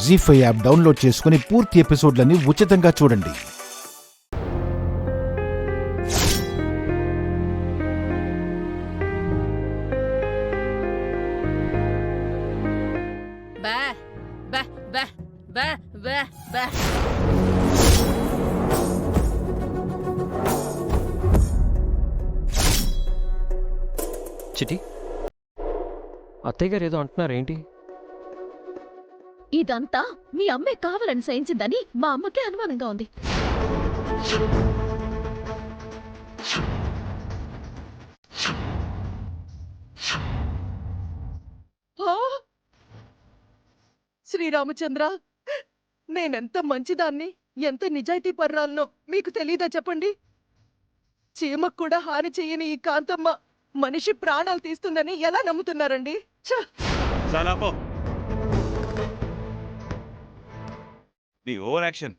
జీ5 app download చేసుకుని పూర్తి ఎపిసోడ్లని ఉచితంగా చూడండి. చిటి, అత్తయ్య గారు ఏదో అంటున్నారేంటి? ఇదంతా మీ అమ్మే కావాలని చేయించిందని మా అమ్మకే అనుమానంగా ఉంది. శ్రీరామచంద్ర, నేనెంత మంచిదాన్ని, ఎంత నిజాయితీ పర్రాలనో మీకు తెలీదా చెప్పండి? చీమకు కూడా హాని చెయ్యని ఈ కాంతమ్మ మనిషి ప్రాణాలు తీస్తుందని ఎలా నమ్ముతున్నారండి? నీ ఓవర్ యాక్షన్.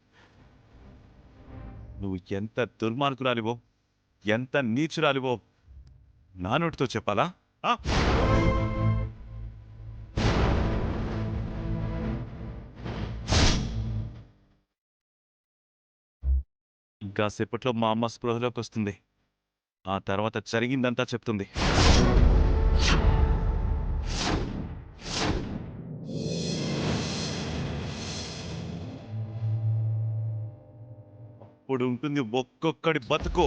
నువ్వు ఎంత దుర్మార్గురాలివో, ఎంత నీచురాలివో నా నోటితో చెప్పాలా? ఇంకా సేపట్లో మా అమ్మ స్పృహలోకి వస్తుంది. ఆ తర్వాత జరిగిందంతా చెప్తుంది. అప్పుడు ఉంటుంది ఒక్కొక్కడి బతుకు.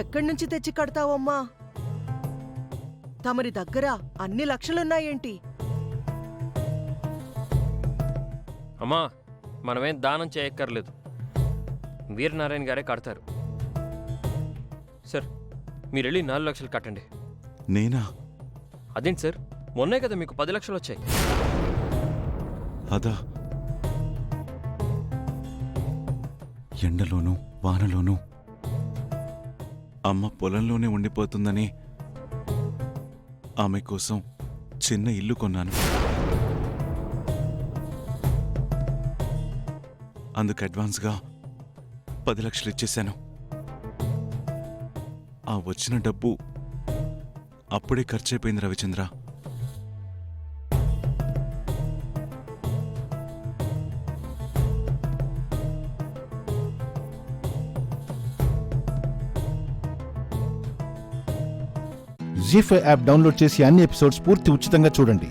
ఎక్కడి నుంచి తెచ్చి కడతావమ్మా? తమరి దగ్గర అన్ని లక్షలున్నాయేంటి? అమ్మా, మనమేం దానం చేయక్కర్లేదు, వీరనారాయణ గారే కడతారు. సార్, మీరు వెళ్ళి 4 లక్షలు కట్టండి. నేనా? అదేంటి సార్, మొన్నే కదా మీకు 10 లక్షలు వచ్చాయి. అదా? ఎండలోనూ వానలోనూ అమ్మ పొలంలోనే ఉండిపోతుందని ఆమె కోసం చిన్న ఇల్లు కొన్నాను. అందుకు అడ్వాన్స్గా 10 లక్షలు ఇచ్చేశాను. ఆ వచ్చిన డబ్బు అప్పుడే ఖర్చయిపోయింది రవిచంద్ర. జీ5 యాప్ డౌన్లోడ్ చేసి అన్ని ఎపిసోడ్స్ పూర్తి ఉచితంగా చూడండి.